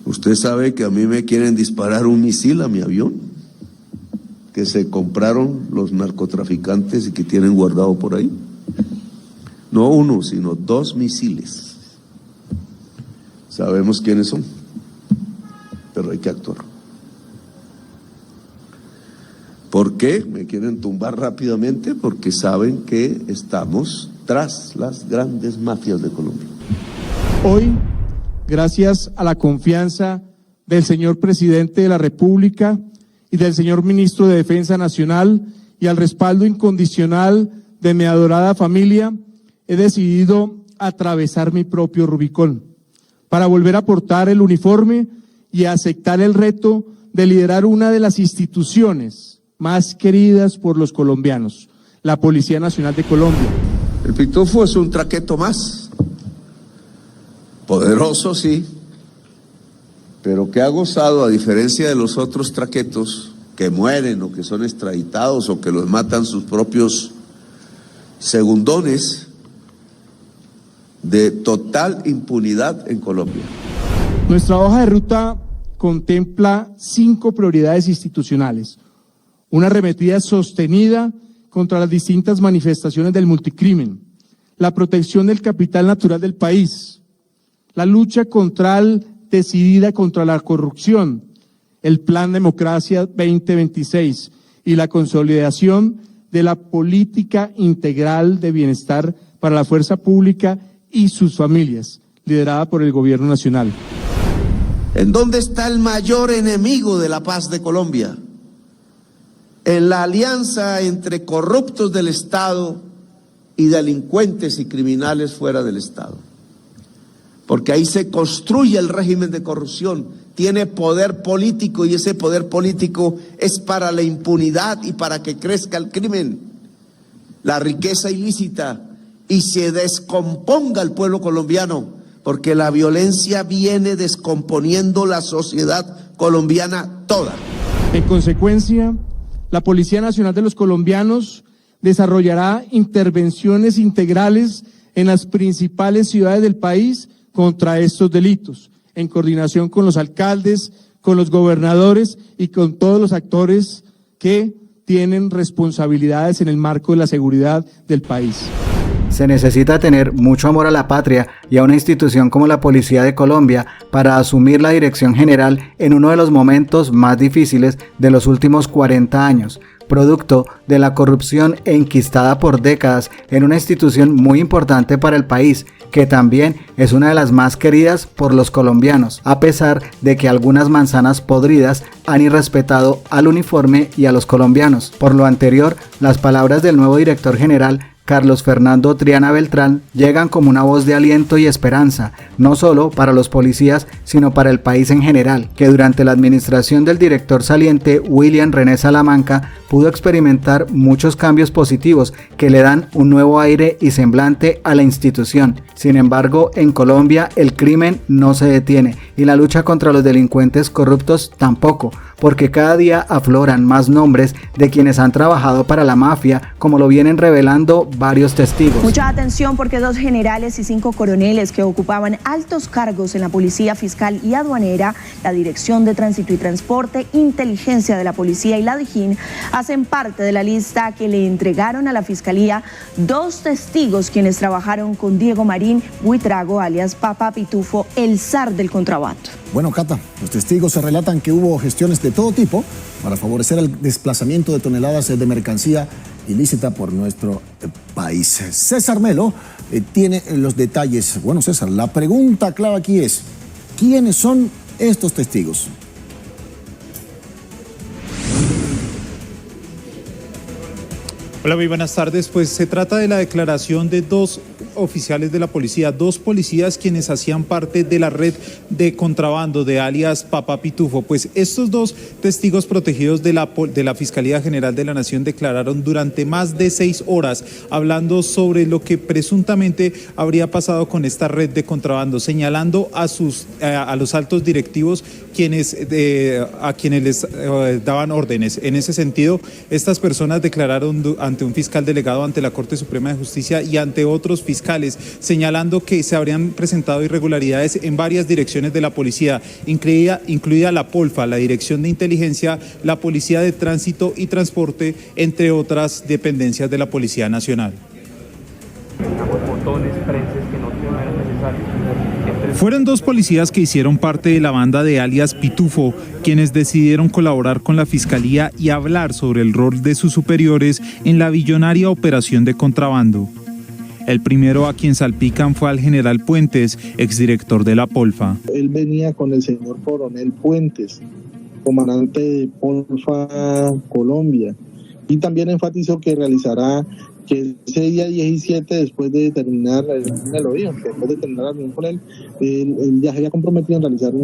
Usted sabe que a mí me quieren disparar un misil a mi avión, que se compraron los narcotraficantes y que tienen guardado por ahí. No uno, sino 2 misiles. Sabemos quiénes son, pero hay que actuar. ¿Por qué me quieren tumbar rápidamente? Porque saben que estamos tras las grandes mafias de Colombia. Hoy, gracias a la confianza del señor presidente de la República y del señor ministro de Defensa Nacional y al respaldo incondicional de mi adorada familia, he decidido atravesar mi propio Rubicón para volver a portar el uniforme y aceptar el reto de liderar una de las instituciones más queridas por los colombianos, la Policía Nacional de Colombia. El Pitufo es un traqueto más, poderoso sí, pero que ha gozado, a diferencia de los otros traquetos que mueren o que son extraditados o que los matan sus propios segundones, de total impunidad en Colombia. Nuestra hoja de ruta contempla 5 prioridades institucionales: una arremetida sostenida contra las distintas manifestaciones del multicrimen, la protección del capital natural del país, la lucha decidida contra la corrupción, el Plan Democracia 2026 y la consolidación de la política integral de bienestar para la fuerza pública y sus familias, liderada por el Gobierno Nacional. ¿En dónde está el mayor enemigo de la paz de Colombia? En la alianza entre corruptos del Estado y delincuentes y criminales fuera del Estado. Porque ahí se construye el régimen de corrupción, tiene poder político y ese poder político es para la impunidad y para que crezca el crimen, la riqueza ilícita y se descomponga el pueblo colombiano, porque la violencia viene descomponiendo la sociedad colombiana toda. En consecuencia, la Policía Nacional de los Colombianos desarrollará intervenciones integrales en las principales ciudades del país contra estos delitos, en coordinación con los alcaldes, con los gobernadores y con todos los actores que tienen responsabilidades en el marco de la seguridad del país. Se necesita tener mucho amor a la patria y a una institución como la Policía de Colombia para asumir la dirección general en uno de los momentos más difíciles de los últimos 40 años, producto de la corrupción enquistada por décadas en una institución muy importante para el país, que también es una de las más queridas por los colombianos, a pesar de que algunas manzanas podridas han irrespetado al uniforme y a los colombianos. Por lo anterior, las palabras del nuevo director general, Carlos Fernando Triana Beltrán, llegan como una voz de aliento y esperanza, no solo para los policías, sino para el país en general, que durante la administración del director saliente William René Salamanca pudo experimentar muchos cambios positivos que le dan un nuevo aire y semblante a la institución. Sin embargo, en Colombia el crimen no se detiene y la lucha contra los delincuentes corruptos tampoco, porque cada día afloran más nombres de quienes han trabajado para la mafia, como lo vienen revelando varios testigos. Mucha atención, porque 2 generales y 5 coroneles que ocupaban altos cargos en la Policía Fiscal y Aduanera, la Dirección de Tránsito y Transporte, Inteligencia de la Policía y la DIJÍN hacen parte de la lista que le entregaron a la Fiscalía 2 testigos quienes trabajaron con Diego Marín Buitrago, alias Papa Pitufo, el zar del contrabando. Bueno, Cata, los testigos se relatan que hubo gestiones de todo tipo para favorecer el desplazamiento de toneladas de mercancía ilícita por nuestro país. César Melo tiene los detalles. Bueno, César, la pregunta clave aquí es, ¿quiénes son estos testigos? Hola, muy buenas tardes. Pues se trata de la declaración de 2 oficiales de la policía, 2 policías quienes hacían parte de la red de contrabando de alias Papa Pitufo. Pues estos 2 testigos protegidos de la Fiscalía General de la Nación declararon durante más de 6 horas hablando sobre lo que presuntamente habría pasado con esta red de contrabando, señalando a los altos directivos a quienes les daban órdenes. En ese sentido, estas personas declararon ante ante un fiscal delegado ante la Corte Suprema de Justicia y ante otros fiscales, señalando que se habrían presentado irregularidades en varias direcciones de la policía, incluida la POLFA, la Dirección de Inteligencia, la Policía de Tránsito y Transporte, entre otras dependencias de la Policía Nacional. Fueron dos policías que hicieron parte de la banda de alias Pitufo, quienes decidieron colaborar con la Fiscalía y hablar sobre el rol de sus superiores en la billonaria operación de contrabando. El primero a quien salpican fue al general Puentes, exdirector de la POLFA. Él venía con el señor coronel Puentes, comandante de POLFA Colombia, y también enfatizó que realizará que ese día 17, después de terminar, lo dijo, que después de terminar la reunión con él ya se había comprometido en realizar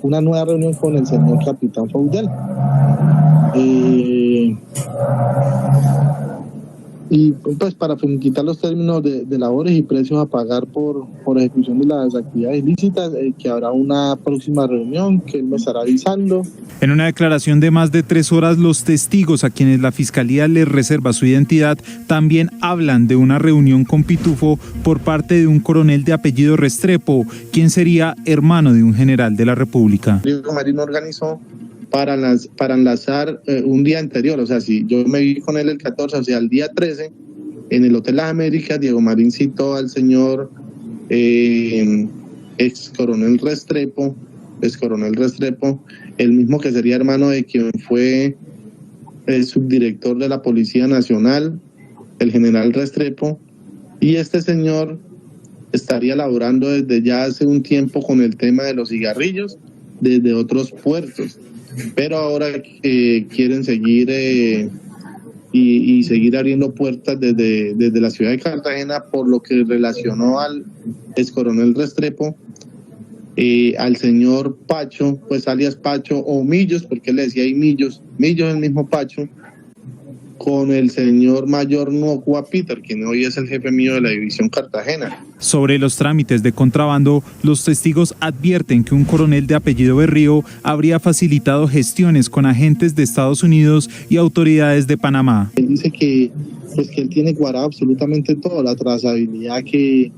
una nueva reunión con el señor capitán Faudel. Y pues para finiquitar los términos de labores y precios a pagar por ejecución de las actividades ilícitas, que habrá una próxima reunión que él me estará avisando. En una declaración de más de 3 horas, los testigos a quienes la Fiscalía les reserva su identidad también hablan de una reunión con Pitufo por parte de un coronel de apellido Restrepo, quien sería hermano de un general de la República. Diego Marín organizó para enlazar un día anterior, o sea, si yo me vi con él el 14, o sea, el día 13, en el Hotel Las Américas, Diego Marín citó al señor ex coronel Restrepo, el mismo que sería hermano de quien fue el subdirector de la Policía Nacional, el general Restrepo, y este señor estaría laborando desde ya hace un tiempo con el tema de los cigarrillos desde otros puertos, pero ahora quieren seguir y seguir abriendo puertas desde la ciudad de Cartagena, por lo que relacionó al ex coronel Restrepo, al señor Pacho, pues alias Pacho o Millos, porque él le decía ahí Millos el mismo Pacho, con el señor mayor Nocua Peter, quien hoy es el jefe mío de la división Cartagena. Sobre los trámites de contrabando, los testigos advierten que un coronel de apellido Berrío habría facilitado gestiones con agentes de Estados Unidos y autoridades de Panamá. Él dice que él tiene cuadrado absolutamente todo, la trazabilidad, que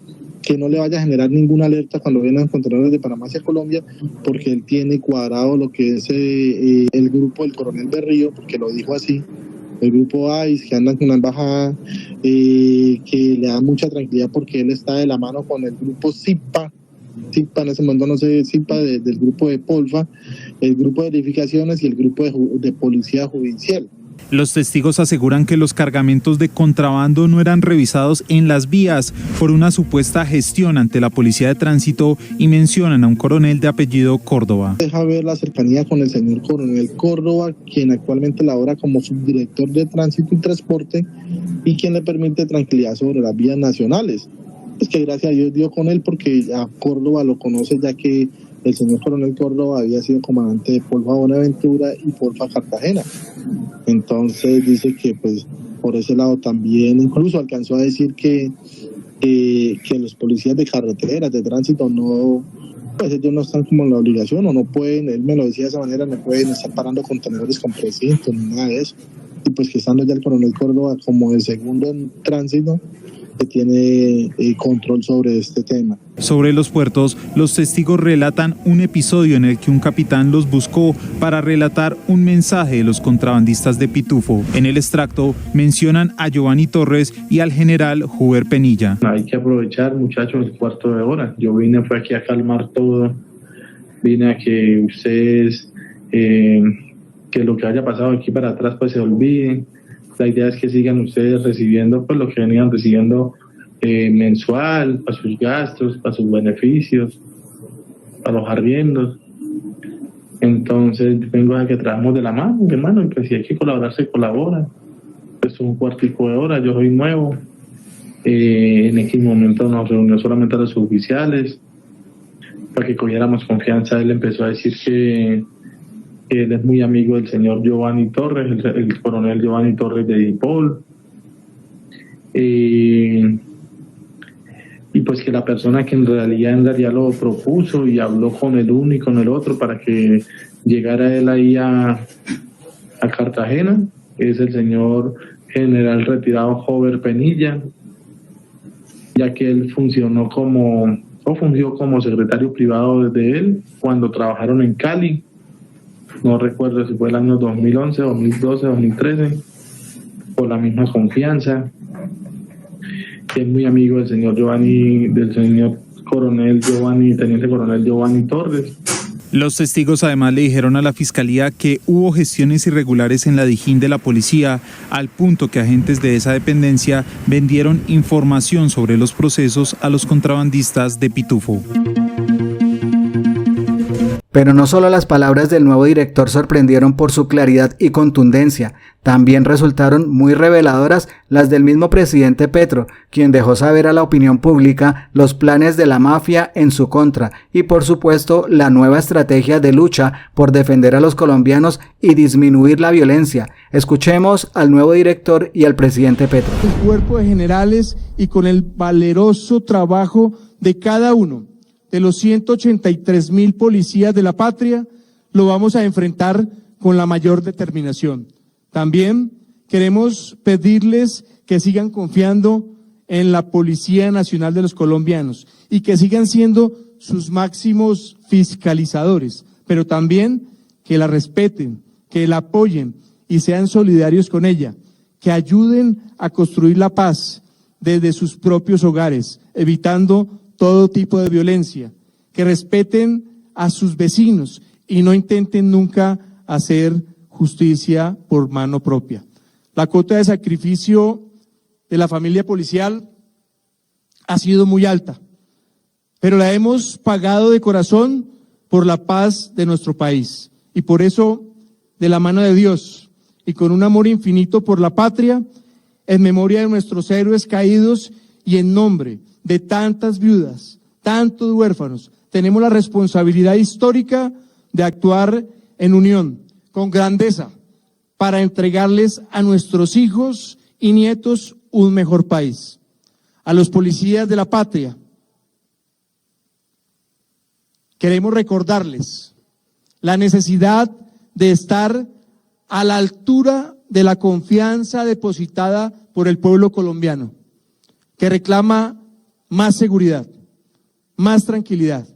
no le vaya a generar ninguna alerta cuando vengan contenedores de Panamá hacia Colombia, porque él tiene cuadrado lo que es el grupo del coronel Berrío, porque lo dijo así, el grupo ICE, que andan con una embajada, que le da mucha tranquilidad porque él está de la mano con el grupo CIPA en ese momento no sé, CIPA del grupo de POLFA, el grupo de verificaciones y el grupo de policía judicial. Los testigos aseguran que los cargamentos de contrabando no eran revisados en las vías por una supuesta gestión ante la Policía de Tránsito y mencionan a un coronel de apellido Córdoba. Deja ver la cercanía con el señor coronel Córdoba, quien actualmente labora como subdirector de Tránsito y Transporte y quien le permite tranquilidad sobre las vías nacionales. Es que gracias a Dios dio con él, porque a Córdoba lo conoce, ya que el señor coronel Córdoba había sido comandante de POLFA Buenaventura y POLFA Cartagena. Entonces dice que pues por ese lado también, incluso alcanzó a decir que los policías de carreteras, de tránsito, no, pues ellos no están como en la obligación o no pueden, él me lo decía de esa manera, no pueden estar parando contenedores con precinto ni nada de eso. Y pues que estando ya el coronel Córdoba como el segundo en tránsito, que tiene control sobre este tema. Sobre los puertos, los testigos relatan un episodio en el que un capitán los buscó para relatar un mensaje de los contrabandistas de Pitufo. En el extracto mencionan a Giovanni Torres y al general Huber Penilla. Hay que aprovechar, muchachos, el cuarto de hora. Yo fue aquí a calmar todo, vine a que ustedes, que lo que haya pasado aquí para atrás pues se olviden. La idea es que sigan ustedes recibiendo pues lo que venían recibiendo mensual, para sus gastos, para sus beneficios, para los arriendos. Entonces vengo a que trabajemos de la mano, hermano, y pues si hay que colaborar, se colabora. Pues un cuartico de hora, yo soy nuevo. En aquel momento nos reunió solamente a los oficiales para que cogiéramos confianza. Él empezó a decir que él es muy amigo del señor Giovanni Torres, el coronel Giovanni Torres de DIPOL, y pues que la persona que en realidad lo propuso y habló con el uno y con el otro para que llegara él ahí a Cartagena es el señor general retirado Jover Penilla, ya que él fungió como secretario privado desde él cuando trabajaron en Cali. No recuerdo si fue el año 2011, 2012, 2013, por la misma confianza. Que es muy amigo del señor teniente coronel Giovanni Torres. Los testigos además le dijeron a la fiscalía que hubo gestiones irregulares en la Dijín de la policía, al punto que agentes de esa dependencia vendieron información sobre los procesos a los contrabandistas de Pitufo. Pero no solo las palabras del nuevo director sorprendieron por su claridad y contundencia, también resultaron muy reveladoras las del mismo presidente Petro, quien dejó saber a la opinión pública los planes de la mafia en su contra y por supuesto la nueva estrategia de lucha por defender a los colombianos y disminuir la violencia. Escuchemos al nuevo director y al presidente Petro. El cuerpo de generales y con el valeroso trabajo de cada uno de los 183.000 policías de la patria, lo vamos a enfrentar con la mayor determinación. También queremos pedirles que sigan confiando en la Policía Nacional de los colombianos y que sigan siendo sus máximos fiscalizadores, pero también que la respeten, que la apoyen y sean solidarios con ella, que ayuden a construir la paz desde sus propios hogares, evitando todo tipo de violencia, que respeten a sus vecinos y no intenten nunca hacer justicia por mano propia. La cuota de sacrificio de la familia policial ha sido muy alta, pero la hemos pagado de corazón por la paz de nuestro país. Y por eso, de la mano de Dios y con un amor infinito por la patria, en memoria de nuestros héroes caídos y en nombre de tantas viudas, tantos huérfanos, tenemos la responsabilidad histórica de actuar en unión, con grandeza, para entregarles a nuestros hijos y nietos un mejor país. A los policías de la patria, queremos recordarles la necesidad de estar a la altura de la confianza depositada por el pueblo colombiano, que reclama más seguridad, más tranquilidad,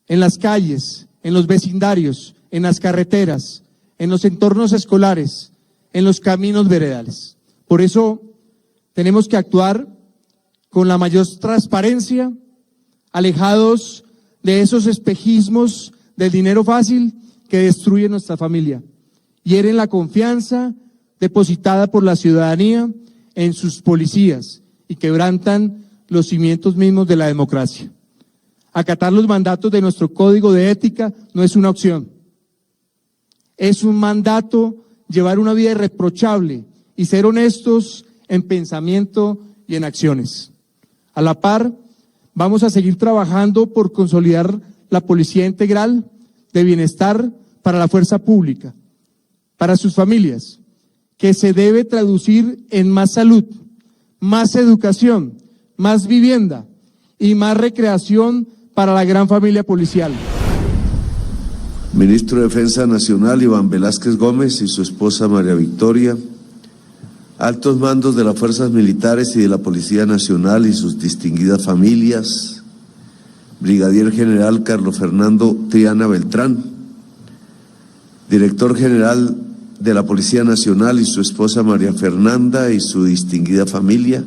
en las calles, en los vecindarios, en las carreteras, en los entornos escolares, en los caminos veredales. Por eso tenemos que actuar con la mayor transparencia, alejados de esos espejismos del dinero fácil que destruye nuestra familia, hieren la confianza depositada por la ciudadanía en sus policías y quebrantan los cimientos mismos de la democracia. Acatar los mandatos de nuestro código de ética no es una opción. Es un mandato llevar una vida irreprochable y ser honestos en pensamiento y en acciones. A la par, vamos a seguir trabajando por consolidar la policía integral de bienestar para la fuerza pública, para sus familias, que se debe traducir en más salud, más educación, más vivienda y más recreación para la gran familia policial. Ministro de Defensa Nacional Iván Velázquez Gómez y su esposa María Victoria, altos mandos de las fuerzas militares y de la Policía Nacional y sus distinguidas familias, Brigadier General Carlos Fernando Triana Beltrán, Director General de la Policía Nacional y su esposa María Fernanda y su distinguida familia,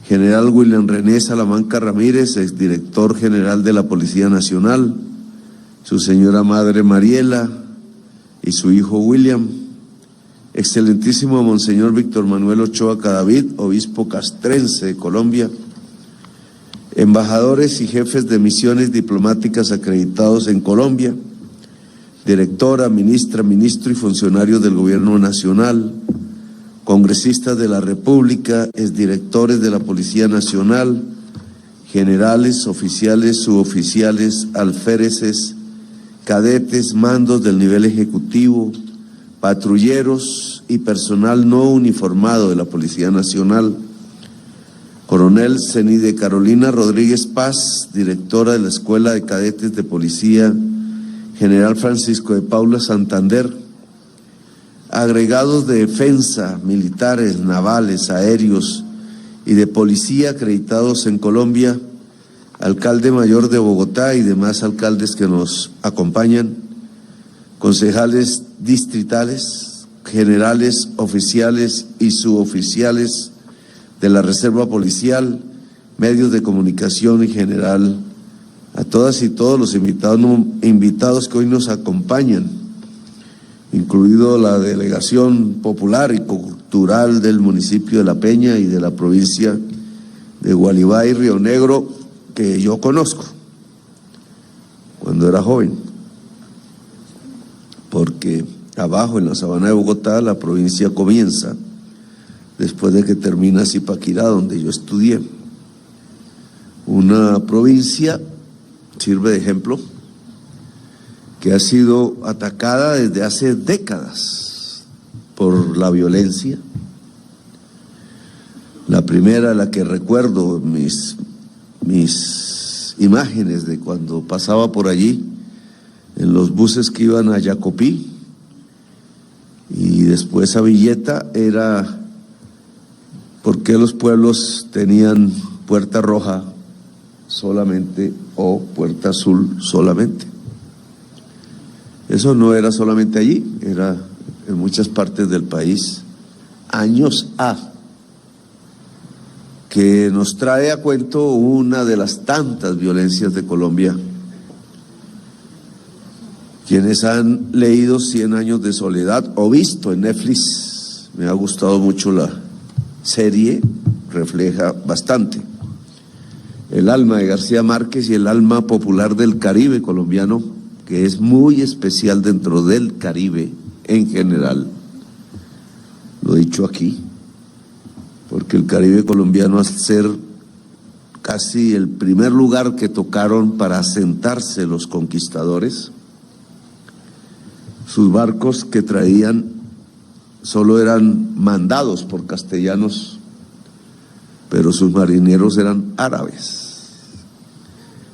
General William René Salamanca Ramírez, exdirector general de la Policía Nacional, su señora madre Mariela y su hijo William, excelentísimo Monseñor Víctor Manuel Ochoa Cadavid, obispo castrense de Colombia, embajadores y jefes de misiones diplomáticas acreditados en Colombia, directora, ministra, ministro y funcionarios del Gobierno Nacional, congresistas de la República, exdirectores de la Policía Nacional, generales, oficiales, suboficiales, alféreces, cadetes, mandos del nivel ejecutivo, patrulleros y personal no uniformado de la Policía Nacional, Coronel Zenide Carolina Rodríguez Paz, directora de la Escuela de Cadetes de Policía, General Francisco de Paula Santander, agregados de defensa, militares, navales, aéreos y de policía acreditados en Colombia, alcalde mayor de Bogotá y demás alcaldes que nos acompañan, concejales distritales, generales, oficiales y suboficiales de la Reserva Policial, medios de comunicación en general, a todas y todos los invitados que hoy nos acompañan, incluido la delegación popular y cultural del municipio de La Peña y de la provincia de Gualibá y Río Negro, que yo conozco cuando era joven, porque abajo en la sabana de Bogotá la provincia comienza después de que termina Zipaquirá, donde yo estudié. Una provincia, sirve de ejemplo, que ha sido atacada desde hace décadas por la violencia. La primera, la que recuerdo, mis imágenes de cuando pasaba por allí, en los buses que iban a Yacopí y después a Villeta, era por qué los pueblos tenían puerta roja solamente o puerta azul solamente. Eso no era solamente allí, era en muchas partes del país. Años que nos trae a cuento una de las tantas violencias de Colombia. Quienes han leído 100 años de soledad o visto en Netflix, me ha gustado mucho la serie, refleja bastante el alma de García Márquez y el alma popular del Caribe colombiano, que es muy especial dentro del Caribe en general. Lo he dicho aquí, porque el Caribe colombiano, al ser casi el primer lugar que tocaron para asentarse los conquistadores, sus barcos que traían solo eran mandados por castellanos, pero sus marineros eran árabes.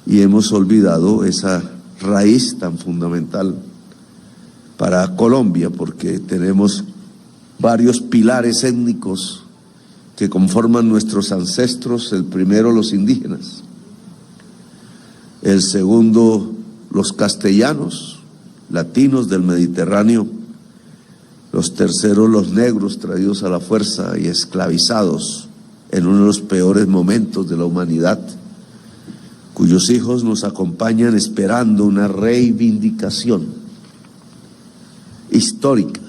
Y hemos olvidado esa raíz tan fundamental para Colombia, porque tenemos varios pilares étnicos que conforman nuestros ancestros. El primero, los indígenas; el segundo, los castellanos, latinos del Mediterráneo; los terceros, los negros traídos a la fuerza y esclavizados en uno de los peores momentos de la humanidad, cuyos hijos nos acompañan esperando una reivindicación histórica.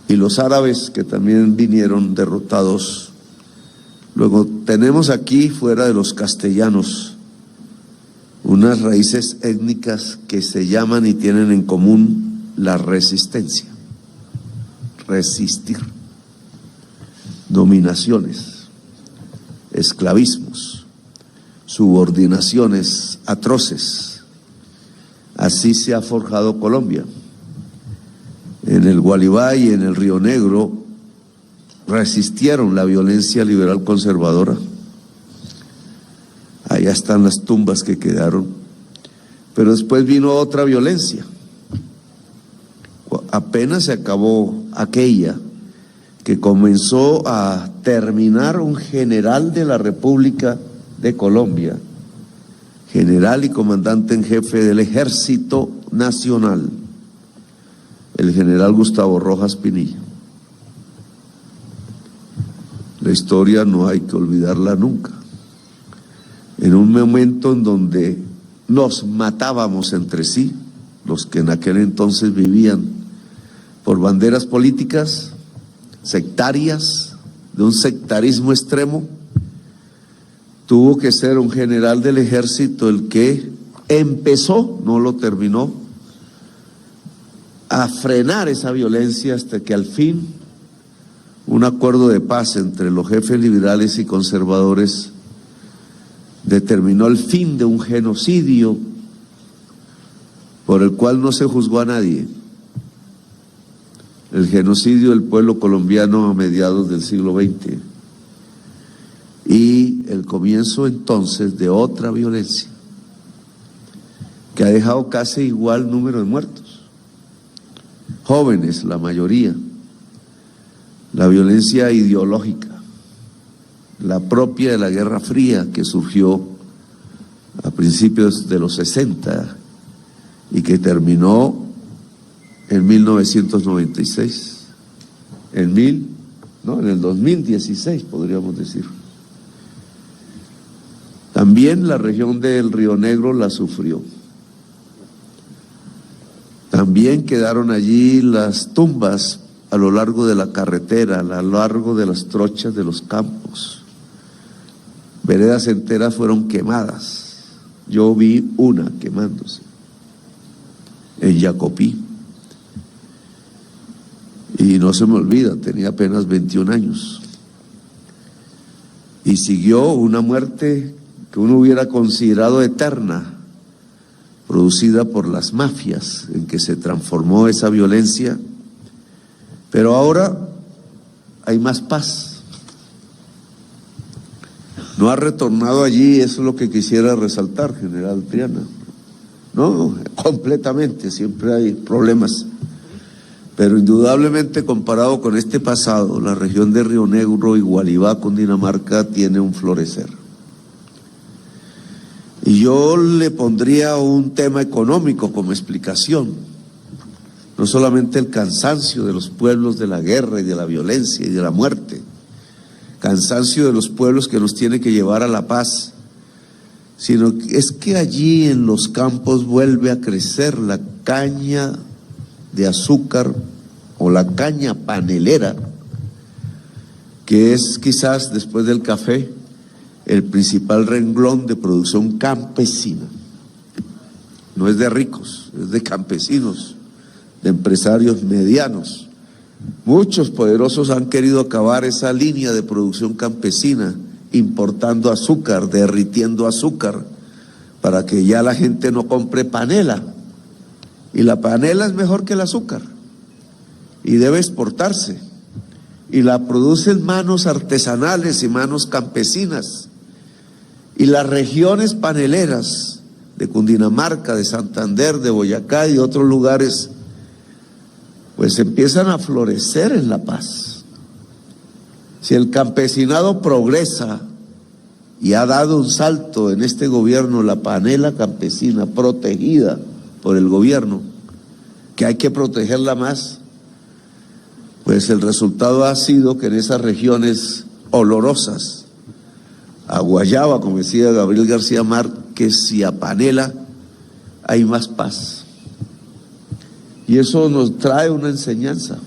Y los árabes, que también vinieron derrotados. Luego tenemos aquí, fuera de los castellanos, unas raíces étnicas que se llaman y tienen en común la resistencia, resistir, dominaciones, esclavismos, subordinaciones atroces. Así se ha forjado Colombia. En el Gualibá y en el Río Negro resistieron la violencia liberal conservadora. Allá están las tumbas que quedaron. Pero después vino otra violencia. Apenas se acabó aquella, que comenzó a terminar un general de la República de Colombia, general y comandante en jefe del Ejército Nacional, el general Gustavo Rojas Pinilla. La historia no hay que olvidarla nunca. En un momento en donde nos matábamos entre sí, los que en aquel entonces vivían por banderas políticas sectarias, de un sectarismo extremo, tuvo que ser un general del ejército el que empezó, no lo terminó, a frenar esa violencia, hasta que al fin un acuerdo de paz entre los jefes liberales y conservadores determinó el fin de un genocidio por el cual no se juzgó a nadie. El genocidio del pueblo colombiano a mediados del siglo XX y el comienzo entonces de otra violencia que ha dejado casi igual número de muertos. jóvenes, la mayoría, la violencia ideológica, la propia de la Guerra Fría que surgió a principios de los 60 y que terminó en 1996, en el 2016 podríamos decir. También la región del Río Negro la sufrió. También quedaron allí las tumbas a lo largo de la carretera, a lo largo de las trochas de los campos. Veredas enteras fueron quemadas. Yo vi una quemándose en Yacopí. Y no se me olvida, tenía apenas 21 años. Y siguió una muerte que uno hubiera considerado eterna, producida por las mafias en que se transformó esa violencia. Pero ahora hay más paz. No ha retornado allí, eso es lo que quisiera resaltar, general Triana. No, completamente, siempre hay problemas. Pero indudablemente comparado con este pasado, la región de Río Negro y Gualibá, Cundinamarca, tiene un florecer. Y yo le pondría un tema económico como explicación. No solamente el cansancio de los pueblos de la guerra y de la violencia y de la muerte, cansancio de los pueblos que nos tiene que llevar a la paz, sino que es que allí en los campos vuelve a crecer la caña de azúcar o la caña panelera, que es quizás después del café el principal renglón de producción campesina. No es de ricos, es de campesinos, de empresarios medianos. Muchos poderosos han querido acabar esa línea de producción campesina, importando azúcar, derritiendo azúcar, para que ya la gente no compre panela. Y la panela es mejor que el azúcar y debe exportarse. Y la producen manos artesanales y manos campesinas. Y las regiones paneleras de Cundinamarca, de Santander, de Boyacá y otros lugares, pues empiezan a florecer en la paz. Si el campesinado progresa y ha dado un salto en este gobierno, la panela campesina protegida por el gobierno, que hay que protegerla más, pues el resultado ha sido que en esas regiones olorosas, a guayaba, como decía Gabriel García Márquez, y a panela, hay más paz. Y eso nos trae una enseñanza.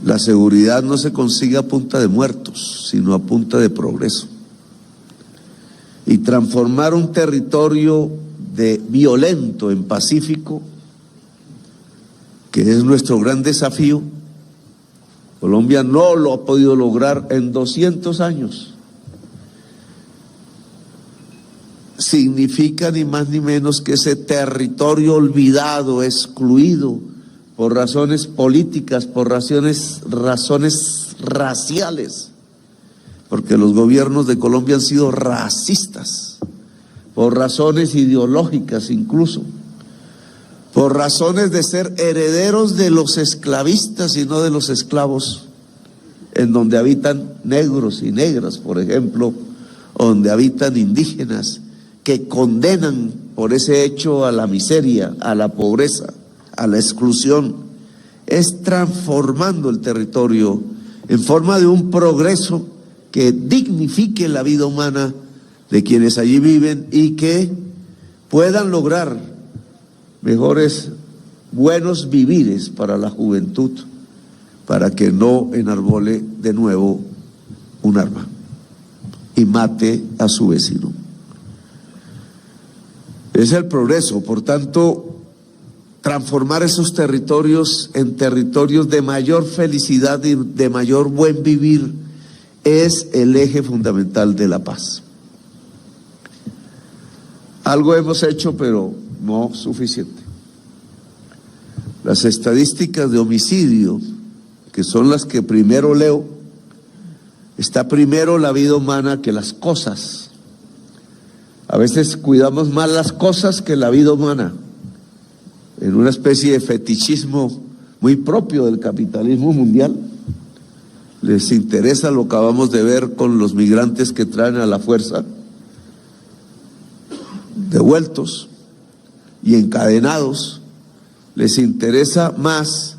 La seguridad no se consigue a punta de muertos, sino a punta de progreso. Y transformar un territorio violento en pacífico, que es nuestro gran desafío, Colombia no lo ha podido lograr en 200 años. Significa ni más ni menos que ese territorio olvidado, excluido por razones políticas, por razones raciales, porque los gobiernos de Colombia han sido racistas, por razones ideológicas incluso, por razones de ser herederos de los esclavistas y no de los esclavos, en donde habitan negros y negras, por ejemplo, donde habitan indígenas, que condenan por ese hecho a la miseria, a la pobreza, a la exclusión. Es transformando el territorio en forma de un progreso que dignifique la vida humana de quienes allí viven y que puedan lograr mejores, buenos vivires para la juventud, para que no enarbole de nuevo un arma y mate a su vecino. Es el progreso, por tanto, transformar esos territorios en territorios de mayor felicidad y de mayor buen vivir es el eje fundamental de la paz. Algo hemos hecho, pero no suficiente. Las estadísticas de homicidio, que son las que primero leo, está primero la vida humana que las cosas. A veces cuidamos más las cosas que la vida humana. en una especie de fetichismo muy propio del capitalismo mundial. Les interesa lo que acabamos de ver con los migrantes que traen a la fuerza, devueltos y encadenados. Les interesa más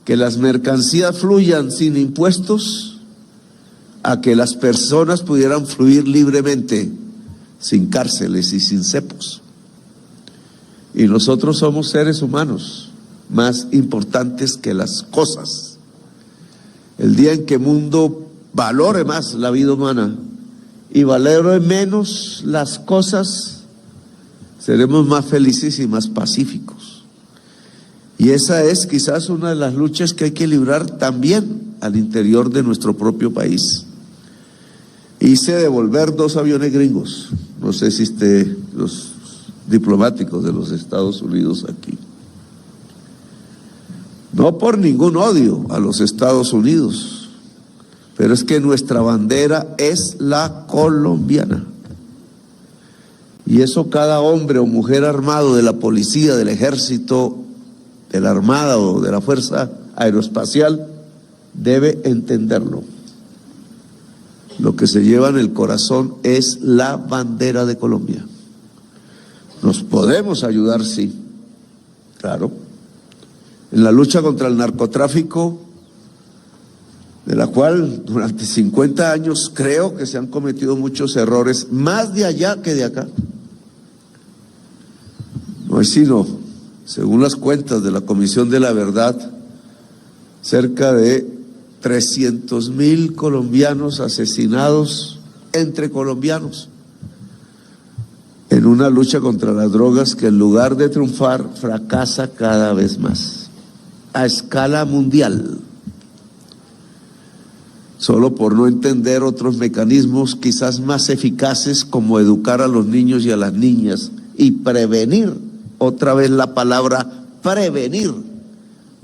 que las mercancías fluyan sin impuestos a que las personas pudieran fluir libremente, sin cárceles y sin cepos. Y nosotros somos seres humanos más importantes que las cosas. El día en que el mundo valore más la vida humana y valore menos las cosas, seremos más felices y más pacíficos. Y esa es quizás una de las luchas que hay que librar también al interior de nuestro propio país. Hice devolver 2 aviones gringos, no sé si los diplomáticos de los Estados Unidos aquí. No por ningún odio a los Estados Unidos, pero es que nuestra bandera es la colombiana. Y eso cada hombre o mujer armado de la policía, del ejército, de la armada o de la fuerza aeroespacial debe entenderlo. Lo que se lleva en el corazón es la bandera de Colombia. Nos podemos ayudar, sí, claro, en la lucha contra el narcotráfico, de la cual durante 50 años creo que se han cometido muchos errores, más de allá que de acá. No hay sino, según las cuentas de la Comisión de la Verdad, cerca de 300.000 colombianos asesinados entre colombianos en una lucha contra las drogas que en lugar de triunfar fracasa cada vez más a escala mundial, solo por no entender otros mecanismos quizás más eficaces como educar a los niños y a las niñas y prevenir, otra vez la palabra prevenir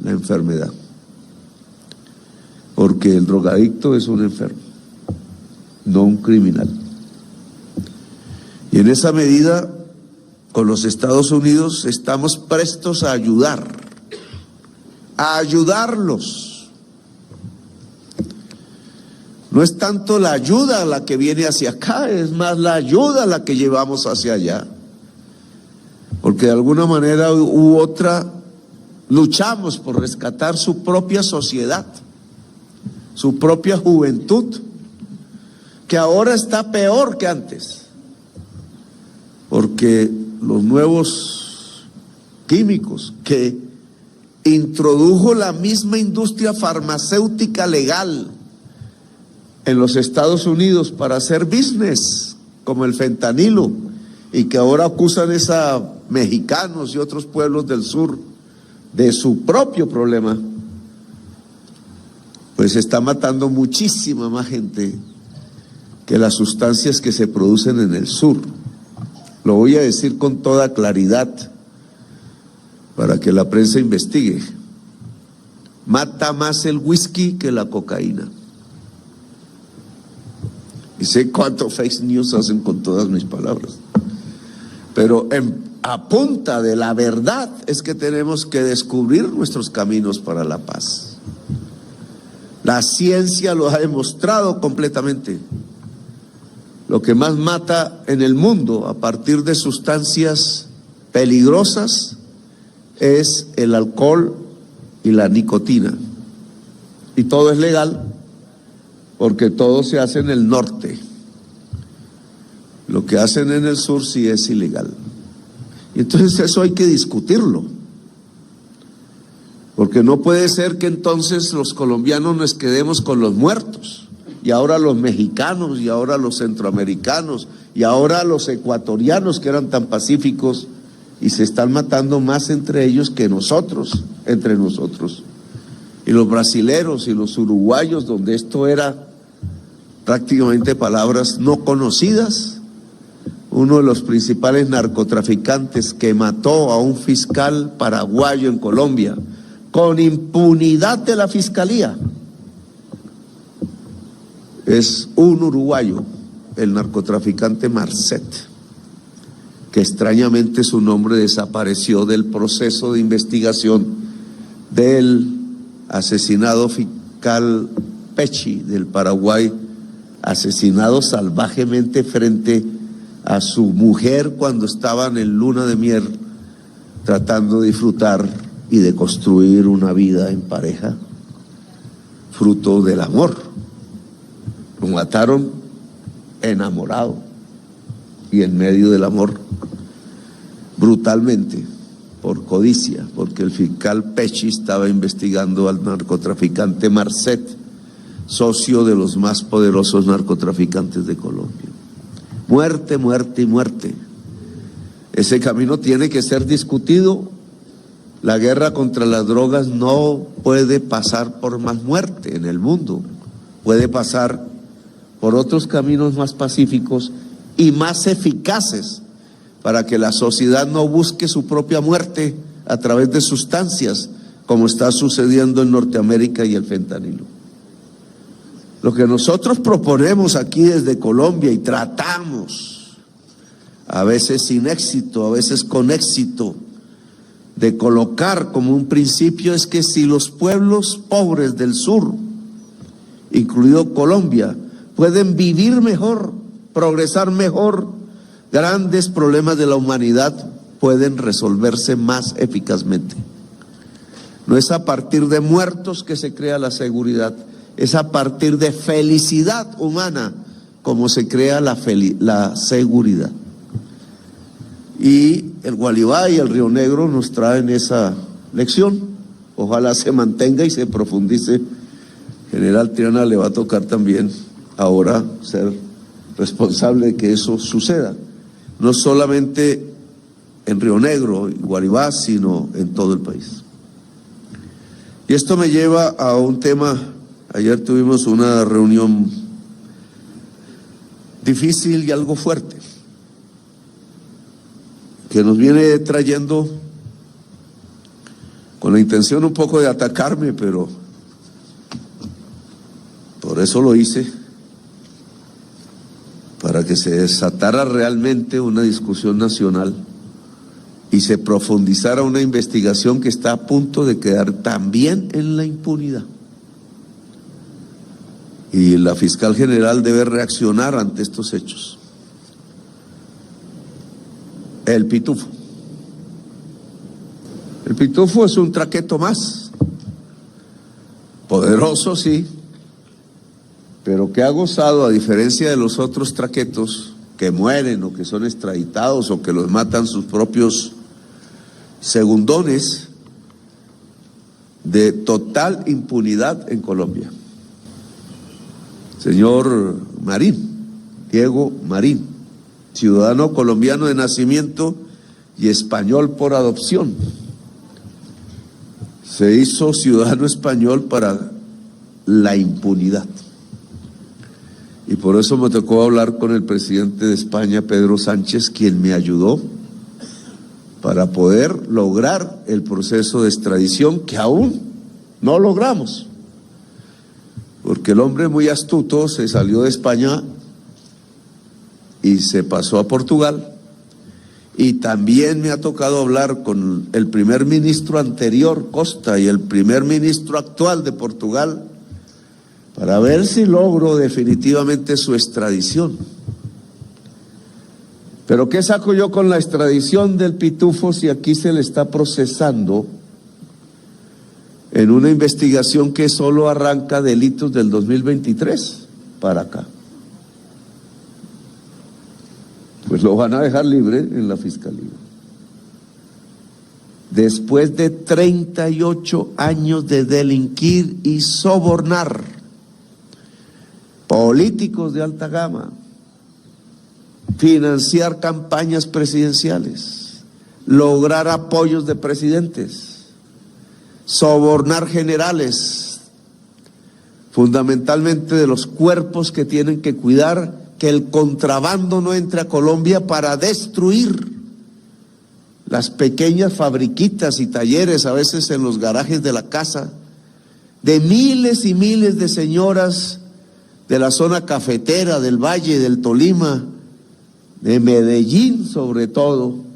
la enfermedad. Porque el drogadicto es un enfermo, no un criminal. Y en esa medida, con los Estados Unidos estamos prestos a ayudarlos. No es tanto la ayuda la que viene hacia acá, es más la ayuda la que llevamos hacia allá. Porque de alguna manera u otra luchamos por rescatar su propia sociedad, su propia juventud, que ahora está peor que antes, porque los nuevos químicos que introdujo la misma industria farmacéutica legal en los Estados Unidos para hacer business, como el fentanilo, y que ahora acusan a mexicanos y otros pueblos del sur de su propio problema, pues está matando muchísima más gente que las sustancias que se producen en el sur. Lo voy a decir con toda claridad para que la prensa investigue. Mata más el whisky que la cocaína. Y sé cuánto fake news hacen con todas mis palabras. Pero a punta de la verdad es que tenemos que descubrir nuestros caminos para la paz. La ciencia lo ha demostrado completamente. Lo que más mata en el mundo a partir de sustancias peligrosas es el alcohol y la nicotina. Y todo es legal porque todo se hace en el norte. Lo que hacen en el sur sí es ilegal. Y entonces eso hay que discutirlo. Porque no puede ser que entonces los colombianos nos quedemos con los muertos, y ahora los mexicanos, y ahora los centroamericanos, y ahora los ecuatorianos que eran tan pacíficos, y se están matando más entre ellos que nosotros, entre nosotros. Y los brasileros y los uruguayos, donde esto era prácticamente palabras no conocidas. Uno de los principales narcotraficantes que mató a un fiscal paraguayo en Colombia, con impunidad de la fiscalía, es un uruguayo, el narcotraficante Marcet, que extrañamente su nombre desapareció del proceso de investigación del asesinado fiscal Pecci del Paraguay, asesinado salvajemente frente a su mujer cuando estaban en luna de miel, tratando de disfrutar y de construir una vida en pareja, fruto del amor. Lo mataron enamorado y en medio del amor, brutalmente, por codicia, porque el fiscal Pecci estaba investigando al narcotraficante Marcet, socio de los más poderosos narcotraficantes de Colombia. Muerte, muerte y muerte. Ese camino tiene que ser discutido. La guerra contra las drogas no puede pasar por más muerte en el mundo. Puede pasar por otros caminos más pacíficos y más eficaces para que la sociedad no busque su propia muerte a través de sustancias, como está sucediendo en Norteamérica y el fentanilo. Lo que nosotros proponemos aquí desde Colombia y tratamos, a veces sin éxito, a veces con éxito, de colocar como un principio es que si los pueblos pobres del sur, incluido Colombia, pueden vivir mejor, progresar mejor, grandes problemas de la humanidad pueden resolverse más eficazmente. No es a partir de muertos que se crea la seguridad, es a partir de felicidad humana como se crea la seguridad. Y el Gualibá y el Río Negro nos traen esa lección. Ojalá se mantenga y se profundice. General Triana, le va a tocar también ahora ser responsable de que eso suceda. No solamente en Río Negro y Gualibá, sino en todo el país. Y esto me lleva a un tema. Ayer tuvimos una reunión difícil y algo fuerte, que nos viene trayendo con la intención un poco de atacarme, pero por eso lo hice, para que se desatara realmente una discusión nacional y se profundizara una investigación que está a punto de quedar también en la impunidad. Y la fiscal general debe reaccionar ante estos hechos. El pitufo. El pitufo es un traqueto más, poderoso sí, pero que ha gozado, a diferencia de los otros traquetos que mueren o que son extraditados o que los matan sus propios segundones, de total impunidad en Colombia. Señor Marín, Diego Marín, ciudadano colombiano de nacimiento y español por adopción. Se hizo ciudadano español para la impunidad. Y por eso me tocó hablar con el presidente de España, Pedro Sánchez, quien me ayudó para poder lograr el proceso de extradición que aún no logramos. Porque el hombre muy astuto se salió de España y se pasó a Portugal. Y también me ha tocado hablar con el primer ministro anterior, Costa, y el primer ministro actual de Portugal, para ver si logro definitivamente su extradición. Pero ¿qué saco yo con la extradición del pitufo si aquí se le está procesando en una investigación que solo arranca delitos del 2023 para acá? Pues lo van a dejar libre en la fiscalía. Después de 38 años de delinquir y sobornar políticos de alta gama, financiar campañas presidenciales, lograr apoyos de presidentes, sobornar generales, fundamentalmente de los cuerpos que tienen que cuidar que el contrabando no entre a Colombia para destruir las pequeñas fabriquitas y talleres, a veces en los garajes de la casa, de miles y miles de señoras de la zona cafetera, del Valle, del Tolima, de Medellín sobre todo,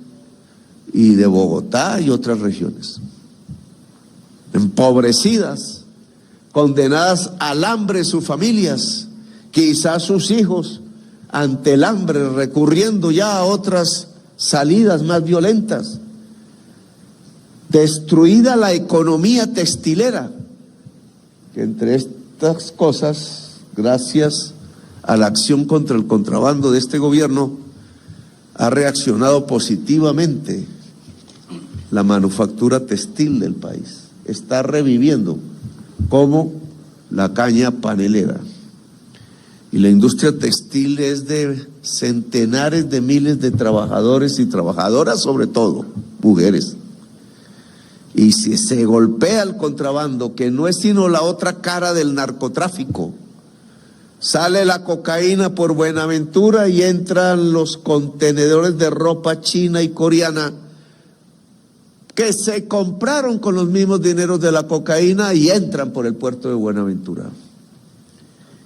y de Bogotá y otras regiones. Empobrecidas, condenadas al hambre sus familias, quizás sus hijos, ante el hambre, recurriendo ya a otras salidas más violentas. Destruida la economía textilera, que entre estas cosas, gracias a la acción contra el contrabando de este gobierno, ha reaccionado positivamente la manufactura textil del país. Está reviviendo como la caña panelera. Y la industria textil es de centenares de miles de trabajadores y trabajadoras, sobre todo mujeres. Y si se golpea el contrabando, que no es sino la otra cara del narcotráfico, sale la cocaína por Buenaventura y entran los contenedores de ropa china y coreana que se compraron con los mismos dineros de la cocaína y entran por el puerto de Buenaventura.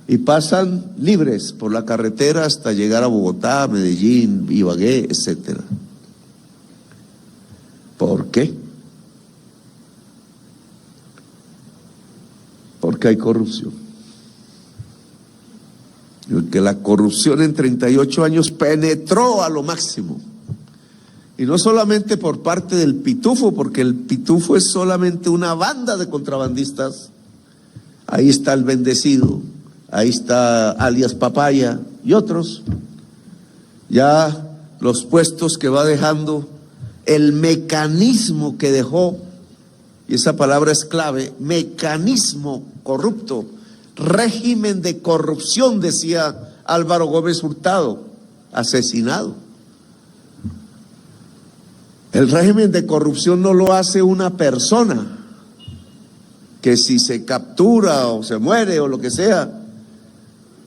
Y pasan libres por la carretera hasta llegar a Bogotá, Medellín, Ibagué, etcétera. ¿Por qué? Porque hay corrupción. Porque la corrupción en 38 años penetró a lo máximo. Y no solamente por parte del Pitufo, porque el Pitufo es solamente una banda de contrabandistas. Ahí está el Bendecido, ahí está alias Papaya y otros. Ya los puestos que va dejando, el mecanismo que dejó, y esa palabra es clave, mecanismo corrupto, régimen de corrupción, decía Álvaro Gómez Hurtado, asesinado. El régimen de corrupción no lo hace una persona, que si se captura o se muere o lo que sea,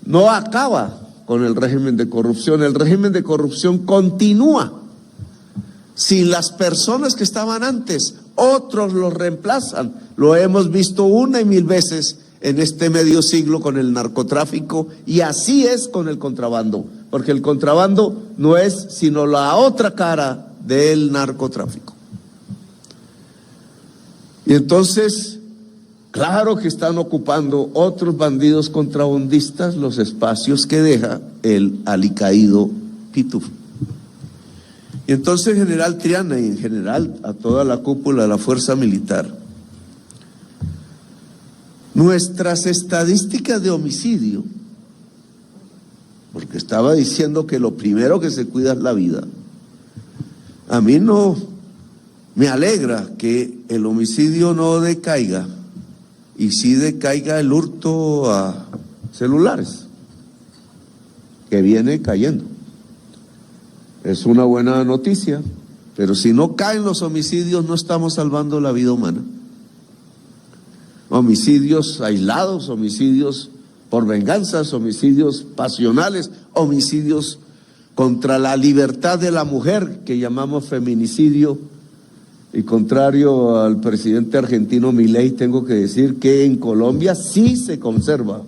no acaba con el régimen de corrupción. El régimen de corrupción continúa. Si las personas que estaban antes, otros los reemplazan. Lo hemos visto una y mil veces en este medio siglo con el narcotráfico, y así es con el contrabando, porque el contrabando no es sino la otra cara del narcotráfico. Y entonces, claro que están ocupando otros bandidos contrabandistas los espacios que deja el alicaído Pitufo. Y entonces, general Triana, y en general a toda la cúpula de la fuerza militar, nuestras estadísticas de homicidio, porque estaba diciendo que lo primero que se cuida es la vida, a mí no me alegra que el homicidio no decaiga, y sí decaiga el hurto a celulares, que viene cayendo. Es una buena noticia, pero si no caen los homicidios no estamos salvando la vida humana. Homicidios aislados, homicidios por venganzas, homicidios pasionales, homicidios contra la libertad de la mujer, que llamamos feminicidio. Y contrario al presidente argentino Milei, tengo que decir que en Colombia sí se conserva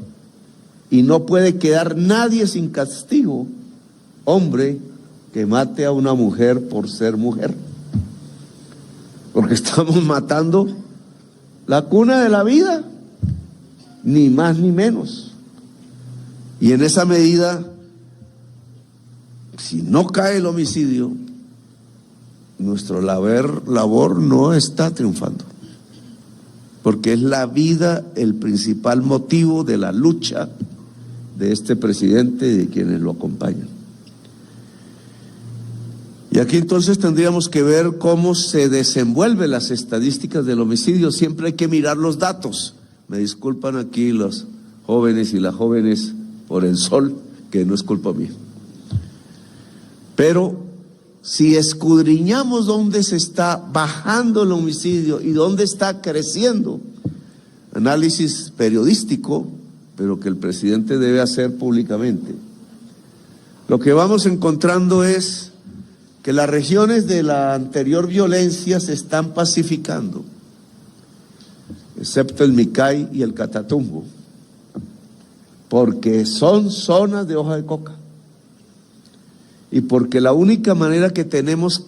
y no puede quedar nadie sin castigo, hombre que mate a una mujer por ser mujer, porque estamos matando la cuna de la vida, ni más ni menos. Y en esa medida, si no cae el homicidio, nuestro labor no está triunfando, porque es la vida el principal motivo de la lucha de este presidente y de quienes lo acompañan. Y aquí entonces tendríamos que ver cómo se desenvuelven las estadísticas del homicidio. Siempre hay que mirar los datos. Me disculpan aquí los jóvenes y las jóvenes por el sol, que no es culpa mía. Pero si escudriñamos dónde se está bajando el homicidio y dónde está creciendo, análisis periodístico, pero que el presidente debe hacer públicamente, lo que vamos encontrando es que las regiones de la anterior violencia se están pacificando, excepto el Micay y el Catatumbo, porque son zonas de hoja de coca. y porque la única manera que tenemos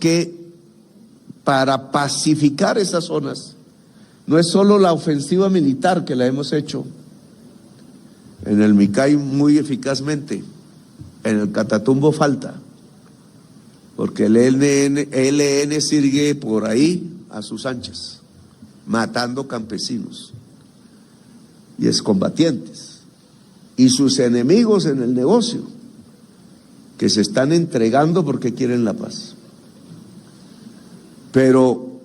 para pacificar esas zonas no es solo la ofensiva militar que la hemos hecho en el Micay muy eficazmente, en el Catatumbo falta, porque el ELN sigue por ahí a sus anchas, matando campesinos y excombatientes y sus enemigos en el negocio, que se están entregando porque quieren la paz. Pero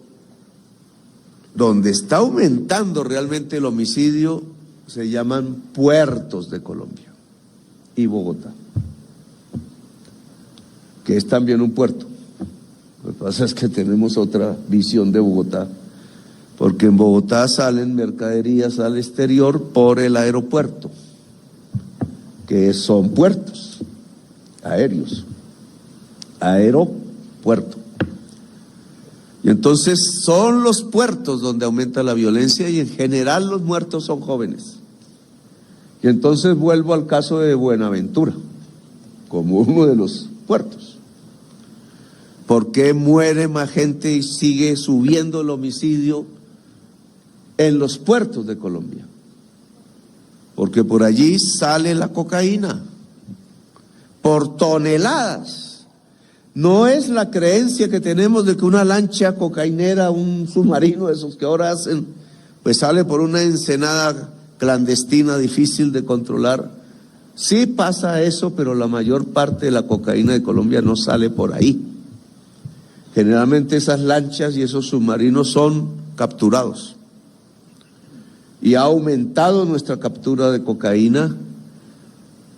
donde está aumentando realmente el homicidio se llaman puertos de Colombia y Bogotá, que es también un puerto. Lo que pasa es que tenemos otra visión de Bogotá, porque en Bogotá salen mercaderías al exterior por el aeropuerto, que son puertos aéreos, aeropuerto. Y entonces son los puertos donde aumenta la violencia y en general los muertos son jóvenes. Y entonces vuelvo al caso de Buenaventura, como uno de los puertos. ¿Por qué muere más gente y sigue subiendo el homicidio en los puertos de Colombia? Porque por allí sale la cocaína, por toneladas. No es la creencia que tenemos de que una lancha cocainera, un submarino de esos que ahora hacen, pues sale por una ensenada clandestina difícil de controlar. Sí pasa eso, pero la mayor parte de la cocaína de Colombia no sale por ahí. Generalmente esas lanchas y esos submarinos son capturados. Y ha aumentado nuestra captura de cocaína,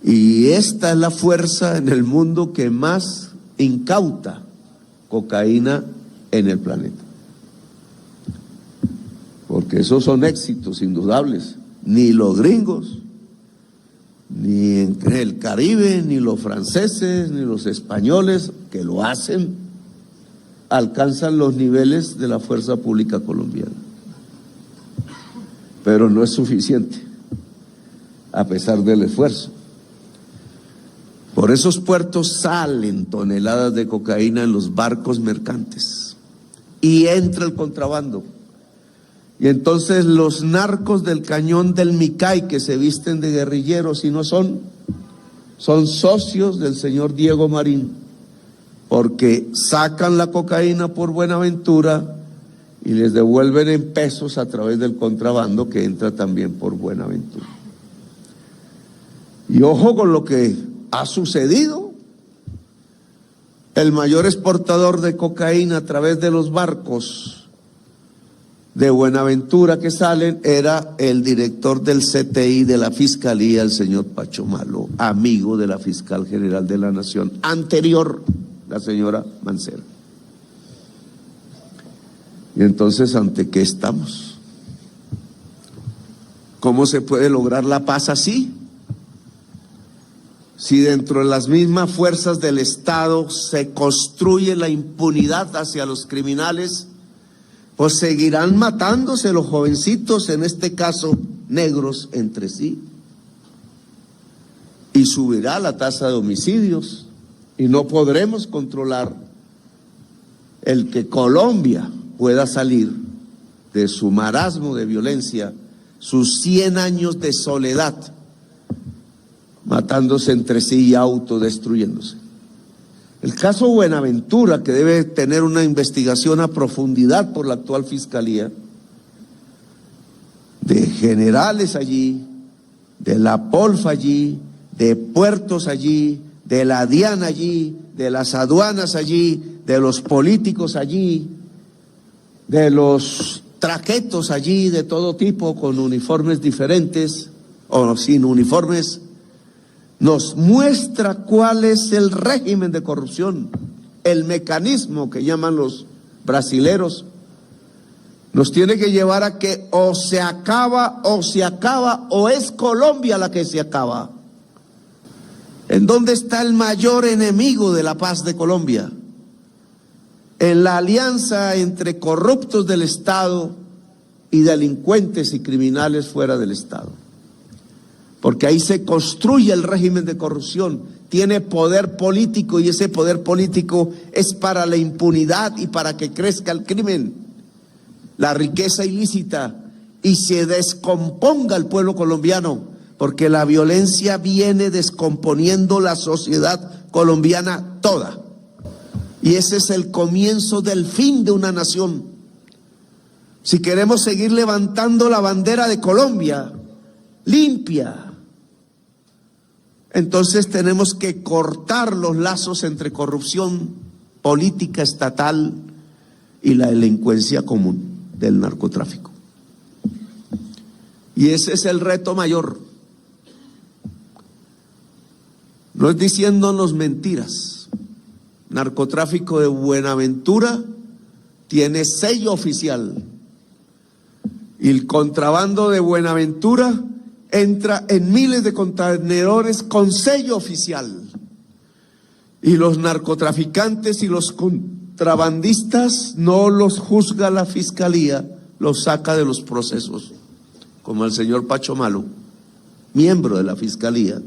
y esta es la fuerza en el mundo que más incauta cocaína en el planeta. Porque esos son éxitos indudables. Ni los gringos, ni en el Caribe, ni los franceses, ni los españoles que lo hacen, alcanzan los niveles de la fuerza pública colombiana. Pero no es suficiente, a pesar del esfuerzo. Por esos puertos salen toneladas de cocaína en los barcos mercantes y entra el contrabando. Y entonces los narcos del cañón del Micay, que se visten de guerrilleros y no son socios del señor Diego Marín, porque sacan la cocaína por Buenaventura y les devuelven en pesos a través del contrabando que entra también por Buenaventura. Y ojo con lo que ha sucedido. El mayor exportador de cocaína a través de los barcos de Buenaventura que salen era el director del CTI de la Fiscalía, el señor Pacho Malo, amigo de la Fiscal General de la Nación anterior, la señora Mancera. Y entonces, ¿ante qué estamos? ¿Cómo se puede lograr la paz así? Si dentro de las mismas fuerzas del Estado se construye la impunidad hacia los criminales, pues seguirán matándose los jovencitos, en este caso negros, entre sí. Y subirá la tasa de homicidios y no podremos controlar el que Colombia pueda salir de su marasmo de violencia, sus 100 años de soledad, matándose entre sí y autodestruyéndose. El caso Buenaventura, que debe tener una investigación a profundidad por la actual Fiscalía, de generales allí, de la Polfa allí, de puertos allí, de la DIAN allí, de las aduanas allí, de los políticos allí, de los traquetos allí de todo tipo, con uniformes diferentes o sin uniformes, nos muestra cuál es el régimen de corrupción, el mecanismo que llaman los brasileros. Nos tiene que llevar a que o se acaba, o es Colombia la que se acaba. ¿En dónde está el mayor enemigo de la paz de Colombia? En la alianza entre corruptos del Estado y delincuentes y criminales fuera del Estado. Porque ahí se construye el régimen de corrupción tiene poder político y ese poder político es para la impunidad y para que crezca el crimen, la riqueza ilícita y se descomponga el pueblo colombiano, porque la violencia viene descomponiendo la sociedad colombiana toda. Y ese es el comienzo del fin de una nación. Si queremos seguir levantando la bandera de Colombia limpia, entonces tenemos que cortar los lazos entre corrupción política estatal y la delincuencia común del narcotráfico. Y ese es el reto mayor. No es diciéndonos mentiras. Narcotráfico de Buenaventura tiene sello oficial. Y el contrabando de Buenaventura entra en miles de contenedores con sello oficial. Y los narcotraficantes y los contrabandistas no los juzga la fiscalía, los saca de los procesos, como el señor Pacho Malo, miembro de la fiscalía,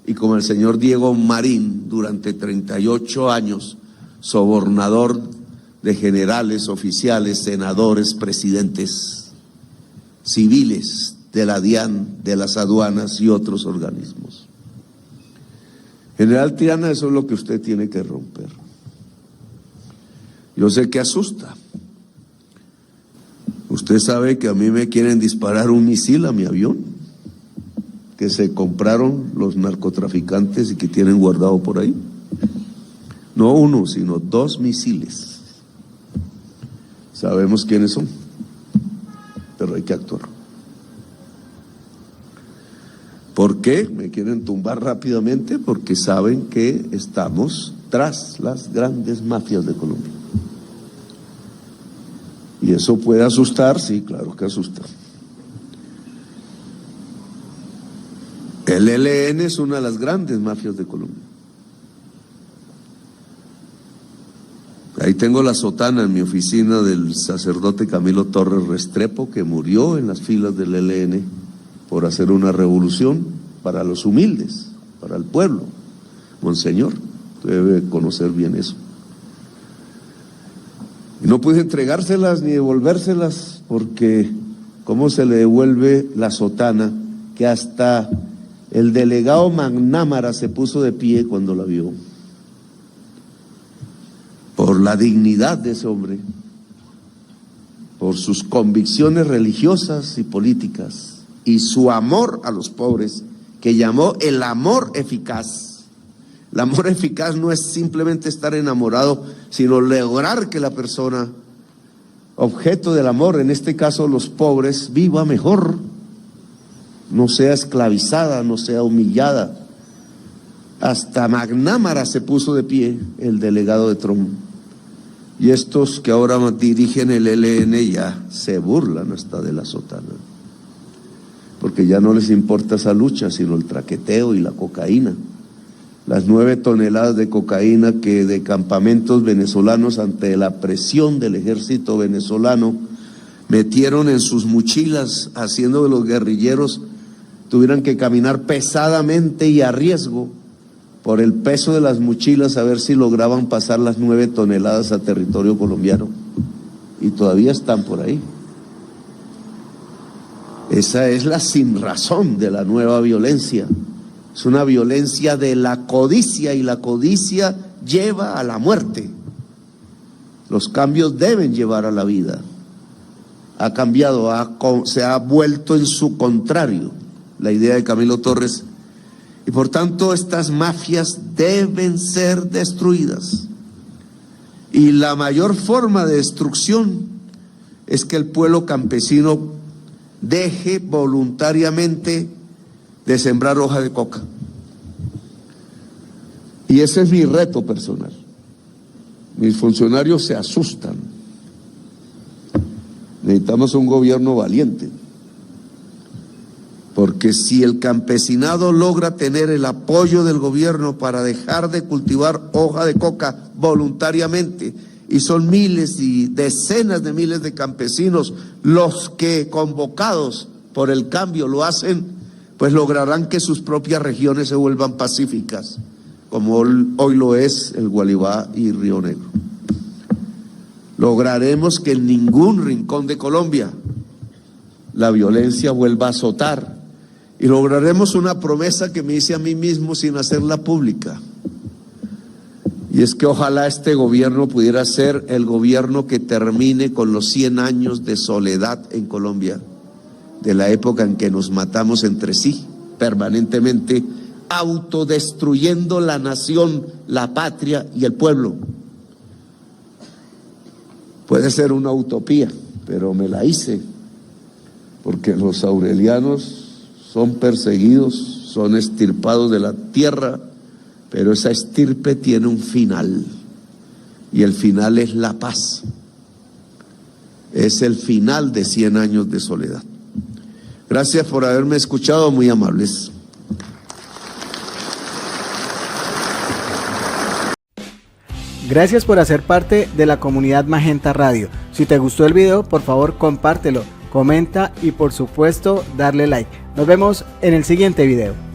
y como el señor Diego Marín, durante 38 años, sobornador de generales, oficiales, senadores, presidentes, civiles de la DIAN, de las aduanas y otros organismos. General Triana, eso es lo que usted tiene que romper. Yo sé que asusta. Usted sabe que a mí me quieren disparar un misil a mi avión, que se compraron los narcotraficantes y que tienen guardado por ahí. No uno, sino 2 misiles. Sabemos quiénes son, pero hay que actuar. ¿Por qué? Me quieren tumbar rápidamente porque saben que estamos tras las grandes mafias de Colombia. Y eso puede asustar, sí, claro que asusta. El ELN es una de las grandes mafias de Colombia. Ahí tengo la sotana en mi oficina del sacerdote Camilo Torres Restrepo, que murió en las filas del ELN por hacer una revolución para los humildes, para el pueblo. Monseñor, usted debe conocer bien eso. Y no pude entregárselas ni devolvérselas porque ¿cómo se le devuelve la sotana que hasta el delegado McNamara se puso de pie cuando la vio? Por la dignidad de ese hombre, por sus convicciones religiosas y políticas y su amor a los pobres, que llamó el amor eficaz. El amor eficaz no es simplemente estar enamorado, sino lograr que la persona objeto del amor, en este caso los pobres, viva mejor, no sea esclavizada, no sea humillada. Hasta McNamara se puso de pie, el delegado de Trump. Y estos que ahora dirigen el ELN ya se burlan hasta de la sotana, porque ya no les importa esa lucha, sino el traqueteo y la cocaína. Las 9 toneladas de cocaína que de campamentos venezolanos, ante la presión del ejército venezolano, metieron en sus mochilas, haciendo que los guerrilleros tuvieran que caminar pesadamente y a riesgo por el peso de las mochilas a ver si lograban pasar las 9 toneladas a territorio colombiano. Y todavía están por ahí. Esa es la sinrazón de la nueva violencia. Es una violencia de la codicia y la codicia lleva a la muerte. Los cambios deben llevar a la vida. Ha cambiado, se ha vuelto en su contrario la idea de Camilo Torres. Y por tanto estas mafias deben ser destruidas. Y la mayor forma de destrucción es que el pueblo campesino deje voluntariamente de sembrar hoja de coca. Y ese es mi reto personal. Mis funcionarios se asustan. Necesitamos un gobierno valiente. Porque si el campesinado logra tener el apoyo del gobierno para dejar de cultivar hoja de coca voluntariamente, y son miles y decenas de miles de campesinos los que, convocados por el cambio, lo hacen, pues lograrán que sus propias regiones se vuelvan pacíficas. como hoy lo es el Gualibá y Río Negro. Lograremos que en ningún rincón de Colombia la violencia vuelva a azotar. Y lograremos una promesa que me hice a mí mismo sin hacerla pública. Y es que ojalá este gobierno pudiera ser el gobierno que termine con los 100 años de soledad en Colombia, de la época en que nos matamos entre sí, permanentemente, autodestruyendo la nación, la patria y el pueblo. Puede ser una utopía, pero me la hice, porque los aurelianos son perseguidos, son extirpados de la tierra, pero esa estirpe tiene un final, y el final es la paz. Es el final de 100 años de soledad. Gracias por haberme escuchado, muy amables. Gracias por hacer parte de la comunidad Magenta Radio. Si te gustó el video, por favor compártelo, comenta y por supuesto darle like. Nos vemos en el siguiente video.